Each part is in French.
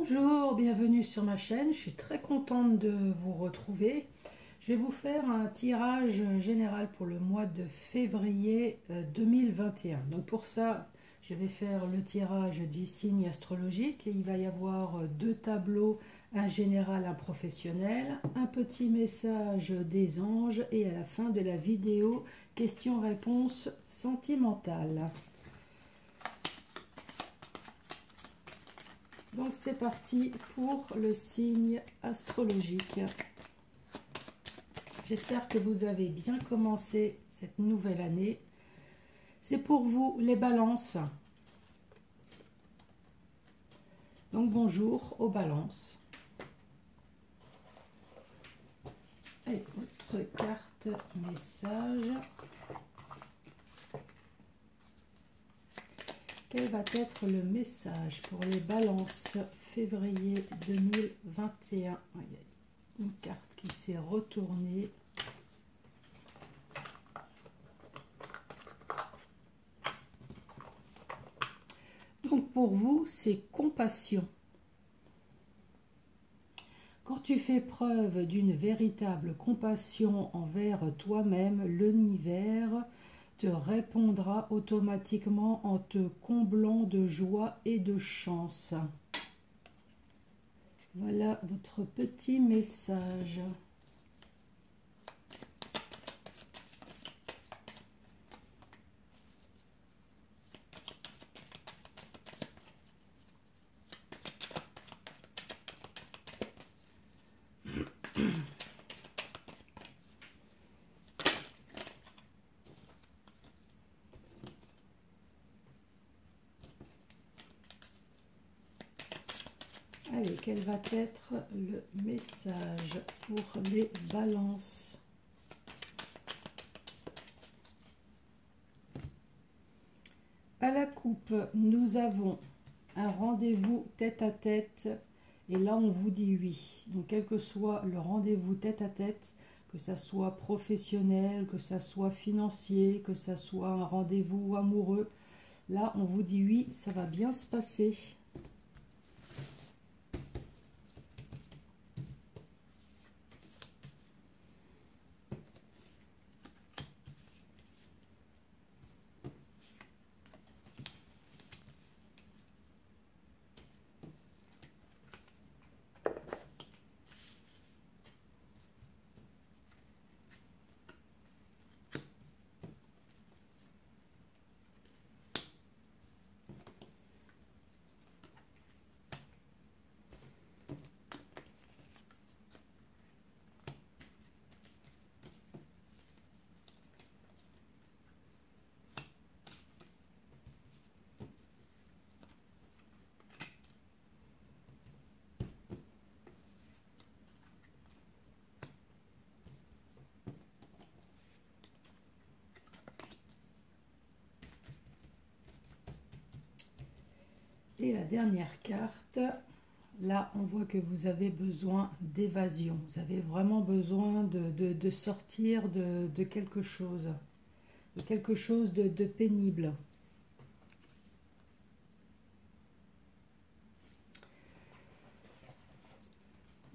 Bonjour, bienvenue sur ma chaîne, je suis très contente de vous retrouver. Je vais vous faire un tirage général pour le mois de février 2021. Donc pour ça, je vais faire le tirage des signes astrologiques et il va y avoir deux tableaux, un général, un professionnel, un petit message des anges et à la fin de la vidéo, questions-réponses sentimentales. Donc c'est parti pour le signe astrologique. J'espère que vous avez bien commencé cette nouvelle année. C'est pour vous les balances. Donc bonjour aux balances. Et votre carte message. Quel va être le message pour les balances février 2021? Il y a une carte qui s'est retournée. Donc pour vous, c'est compassion. Quand tu fais preuve d'une véritable compassion envers toi-même, l'univers te répondra automatiquement en te comblant de joie et de chance. Voilà votre petit message. Allez, quel va être le message pour les balances? À la coupe, nous avons un rendez-vous tête-à-tête et là on vous dit oui. Donc quel que soit le rendez-vous tête-à-tête, que ça soit professionnel, que ça soit financier, que ça soit un rendez-vous amoureux, là on vous dit oui, ça va bien se passer. Et la dernière carte, là on voit que vous avez besoin d'évasion. Vous avez vraiment besoin de sortir de quelque chose. De quelque chose de pénible.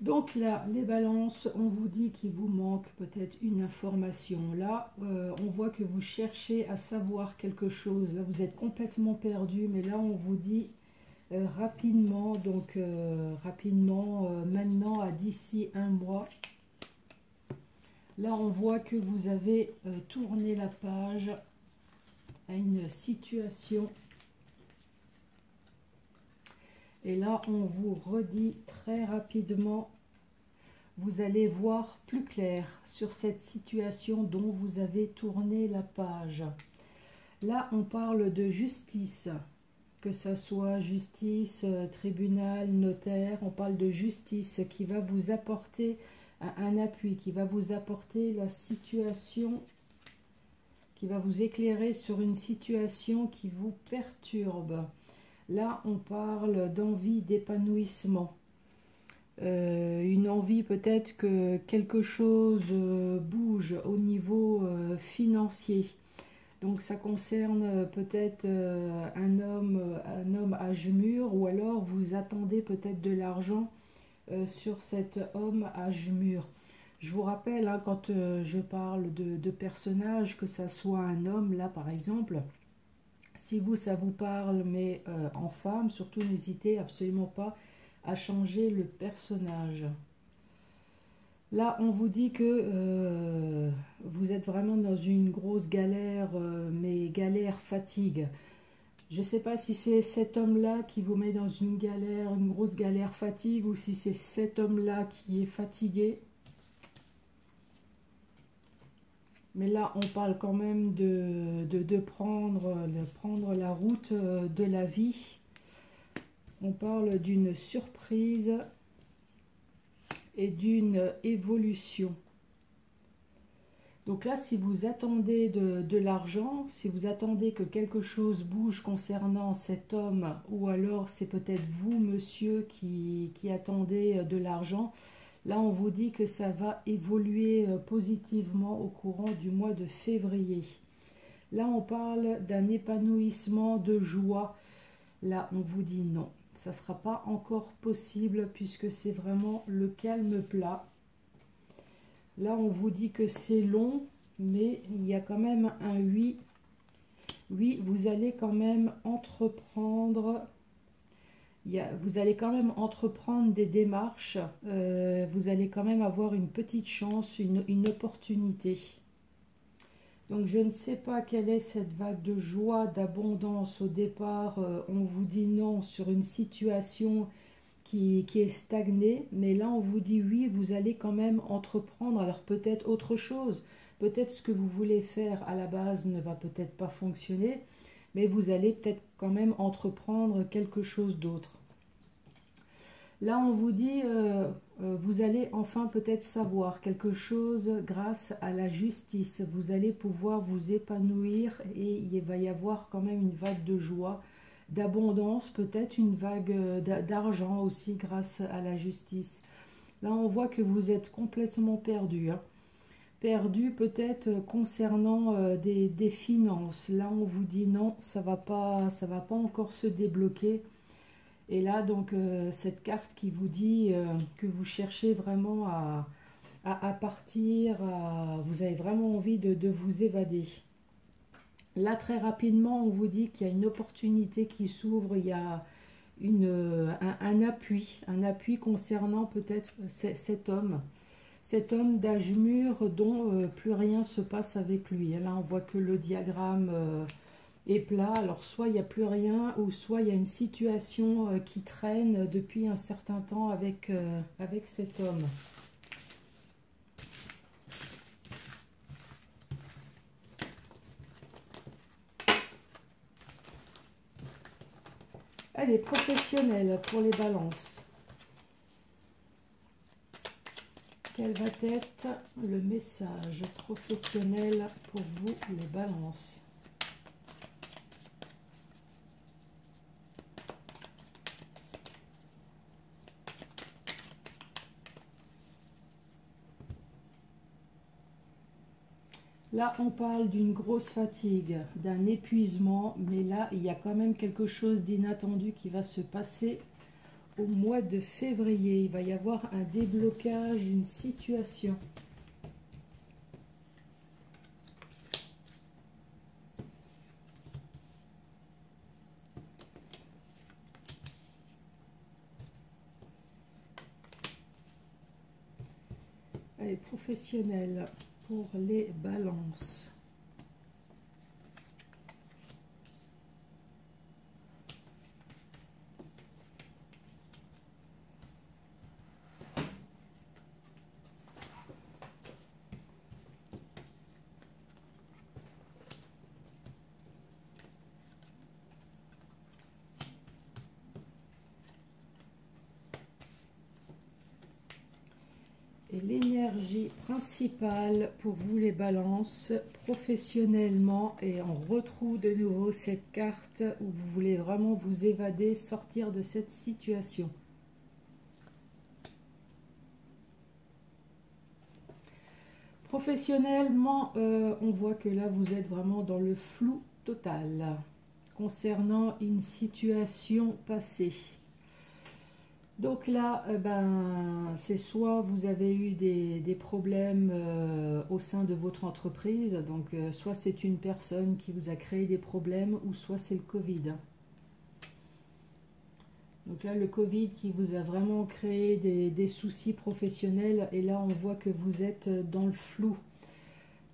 Donc là, les balances, on vous dit qu'il vous manque peut-être une information. Là, on voit que vous cherchez à savoir quelque chose. Là, vous êtes complètement perdu, mais là, on vous dit rapidement, donc maintenant à d'ici un mois. Là, on voit que vous avez tourné la page à une situation. Et là, on vous redit très rapidement, vous allez voir plus clair sur cette situation dont vous avez tourné la page. Là, on parle de justice, que ce soit justice, tribunal, notaire. On parle de justice qui va vous apporter un appui, qui va vous apporter la situation, qui va vous éclairer sur une situation qui vous perturbe. Là, on parle d'envie d'épanouissement. Une envie peut-être que quelque chose bouge au niveau financier. Donc ça concerne peut-être un homme âge mûr, ou alors vous attendez peut-être de l'argent sur cet homme âge mûr. Je vous rappelle, hein, quand je parle de personnages, que ça soit un homme, là par exemple, si vous, ça vous parle, mais en femme, surtout n'hésitez absolument pas à changer le personnage. Là, on vous dit que vous êtes vraiment dans une grosse galère, mais galère fatigue. Je ne sais pas si c'est cet homme-là qui vous met dans une galère, une grosse galère fatigue, ou si c'est cet homme-là qui est fatigué. Mais là, on parle quand même de prendre la route de la vie. On parle d'une surprise et d'une évolution. Donc là, si vous attendez de l'argent, si vous attendez que quelque chose bouge concernant cet homme, ou alors c'est peut-être vous, monsieur, qui attendez de l'argent, là, on vous dit que ça va évoluer positivement au courant du mois de février. Là, on parle d'un épanouissement de joie. Là, on vous dit non. Ça ne sera pas encore possible puisque c'est vraiment le calme plat. Là, on vous dit que c'est long, mais il y a quand même un oui. Oui, vous allez quand même entreprendre. Vous allez quand même entreprendre des démarches. Vous allez quand même avoir une petite chance, une opportunité. Donc, je ne sais pas quelle est cette vague de joie, d'abondance. Au départ, on vous dit non sur une situation qui est stagnée. Mais là, on vous dit oui, vous allez quand même entreprendre. Alors, peut-être autre chose. Peut-être ce que vous voulez faire à la base ne va peut-être pas fonctionner. Mais vous allez peut-être quand même entreprendre quelque chose d'autre. Là, on vous dit, vous allez enfin peut-être savoir quelque chose grâce à la justice. Vous allez pouvoir vous épanouir et il va y avoir quand même une vague de joie, d'abondance, peut-être une vague d'argent aussi grâce à la justice. Là, on voit que vous êtes complètement perdu, hein. Perdu peut-être concernant des finances. Là, on vous dit non, ça va pas encore se débloquer. Et là, donc, cette carte qui vous dit que vous cherchez vraiment à partir, vous avez vraiment envie de vous évader. Là, très rapidement, on vous dit qu'il y a une opportunité qui s'ouvre, il y a un appui concernant peut-être cet homme d'âge mûr dont plus rien se passe avec lui. Là, on voit que le diagramme est plat. Alors, soit il n'y a plus rien, ou soit il y a une situation qui traîne depuis un certain temps avec cet homme. Allez, professionnel pour les balances. Quel va être le message professionnel pour vous, les balances? Là, on parle d'une grosse fatigue, d'un épuisement, mais là, il y a quand même quelque chose d'inattendu qui va se passer au mois de février. Il va y avoir un déblocage, une situation. Allez, professionnel pour les balances. Et l'énergie principale pour vous les balances, professionnellement, et on retrouve de nouveau cette carte où vous voulez vraiment vous évader, sortir de cette situation. Professionnellement, on voit que là, vous êtes vraiment dans le flou total concernant une situation passée. Donc là, c'est soit vous avez eu des problèmes au sein de votre entreprise, donc soit c'est une personne qui vous a créé des problèmes, ou soit c'est le Covid. Donc là, le Covid qui vous a vraiment créé des soucis professionnels, et là, on voit que vous êtes dans le flou.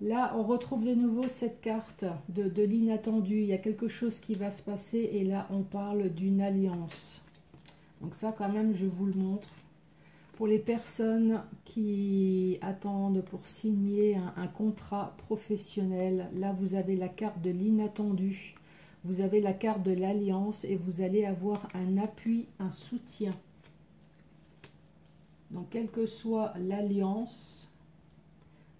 Là, on retrouve de nouveau cette carte de l'inattendu. Il y a quelque chose qui va se passer, et là, on parle d'une alliance. Donc ça, quand même, je vous le montre. Pour les personnes qui attendent pour signer un contrat professionnel, là, vous avez la carte de l'inattendu. Vous avez la carte de l'alliance, et vous allez avoir un appui, un soutien. Donc, quelle que soit l'alliance,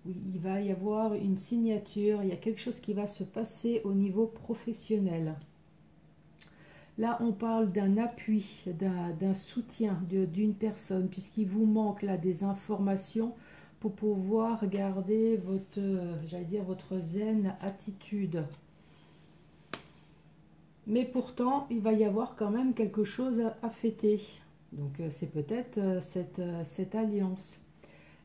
oui, il va y avoir une signature. Il y a quelque chose qui va se passer au niveau professionnel. Là, on parle d'un appui, d'un soutien d'une personne, puisqu'il vous manque là des informations pour pouvoir garder votre, j'allais dire, votre zen attitude. Mais pourtant, il va y avoir quand même quelque chose à fêter. Donc, c'est peut-être cette alliance.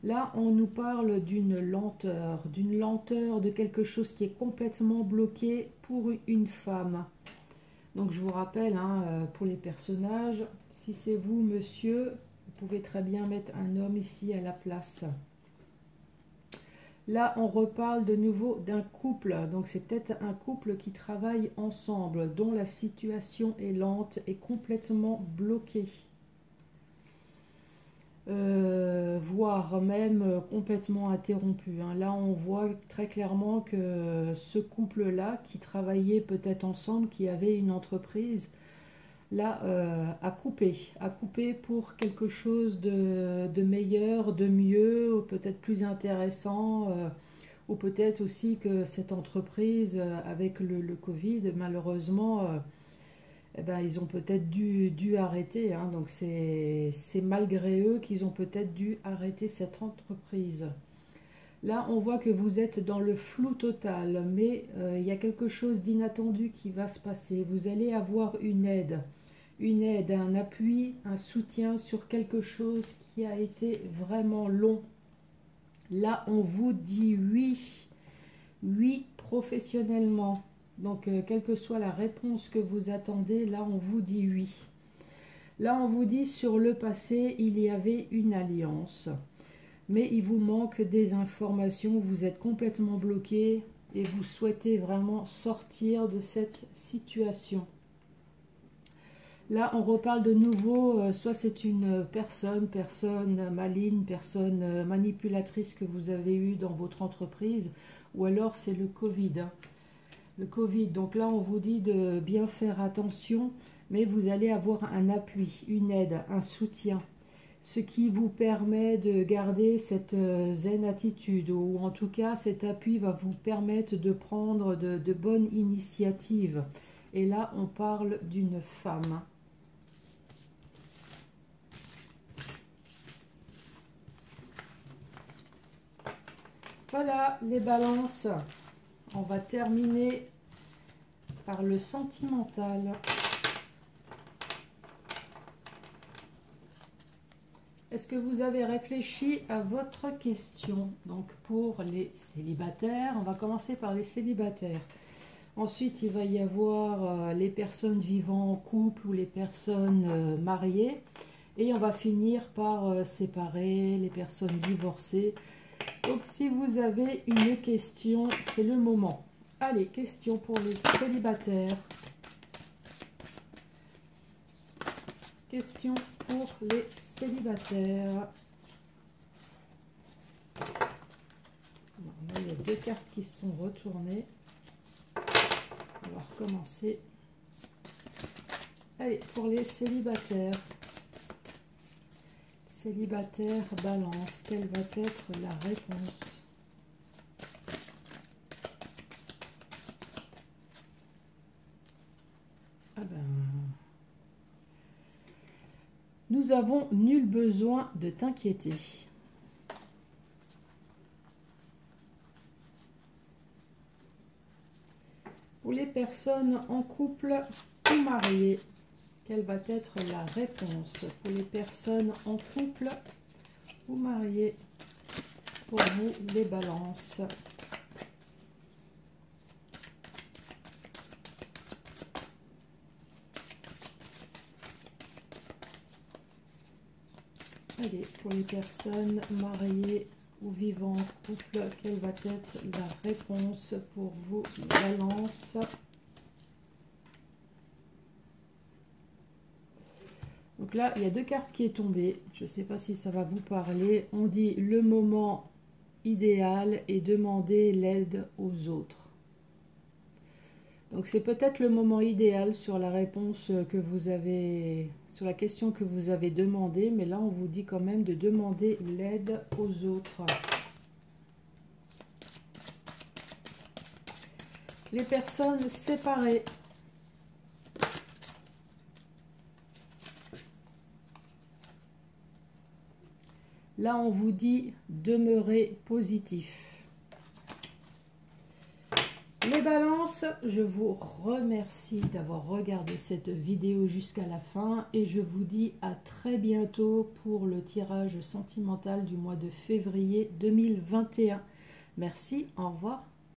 Là, on nous parle d'une lenteur, de quelque chose qui est complètement bloqué pour une femme. Donc je vous rappelle, pour les personnages, si c'est vous, monsieur, vous pouvez très bien mettre un homme ici à la place. Là, on reparle de nouveau d'un couple. Donc c'est peut-être un couple qui travaille ensemble, dont la situation est lente et complètement bloquée. Voire même complètement interrompu. Là, on voit très clairement que ce couple-là, qui travaillait peut-être ensemble, qui avait une entreprise, là, a coupé pour quelque chose de meilleur, de mieux, ou peut-être plus intéressant, ou peut-être aussi que cette entreprise, avec le Covid, malheureusement, ils ont peut-être dû arrêter. Donc c'est malgré eux qu'ils ont peut-être dû arrêter cette entreprise. Là, on voit que vous êtes dans le flou total, mais il y a quelque chose d'inattendu qui va se passer. Vous allez avoir une aide, un appui, un soutien sur quelque chose qui a été vraiment long. Là, on vous dit oui professionnellement. Donc, quelle que soit la réponse que vous attendez, là, on vous dit oui. Là, on vous dit, sur le passé, il y avait une alliance. Mais il vous manque des informations, vous êtes complètement bloqué et vous souhaitez vraiment sortir de cette situation. Là, on reparle de nouveau, soit c'est une personne maligne, personne manipulatrice que vous avez eue dans votre entreprise, ou alors c'est le Covid. Le Covid, donc là on vous dit de bien faire attention, mais vous allez avoir un appui, une aide, un soutien, ce qui vous permet de garder cette zen attitude, ou en tout cas cet appui va vous permettre de prendre de bonnes initiatives. Et là on parle d'une femme. Voilà les balances. On va terminer par le sentimental. Est-ce que vous avez réfléchi à votre question? Donc pour les célibataires, on va commencer par les célibataires. Ensuite, il va y avoir les personnes vivant en couple ou les personnes mariées. Et on va finir par séparer les personnes divorcées. Donc si vous avez une question, c'est le moment. Allez, question pour les célibataires. Question pour les célibataires. Bon, là, il y a deux cartes qui se sont retournées. On va recommencer. Allez, pour les célibataires. Célibataire, balance, quelle va être la réponse? Ah ben, nous avons nul besoin de t'inquiéter. Pour les personnes en couple ou mariées, quelle va être la réponse? Pour les personnes en couple ou mariées, pour vous les balances. Allez, pour les personnes mariées ou vivant en couple, quelle va être la réponse pour vous, balance? Donc là, il y a deux cartes qui est tombée. Je ne sais pas si ça va vous parler. On dit le moment idéal et demander l'aide aux autres. Donc c'est peut-être le moment idéal sur la réponse que vous avez, sur la question que vous avez demandée, mais là on vous dit quand même de demander l'aide aux autres. Les personnes séparées. Là on vous dit demeurer positif. Les balances, je vous remercie d'avoir regardé cette vidéo jusqu'à la fin et je vous dis à très bientôt pour le tirage sentimental du mois de février 2021. Merci, au revoir.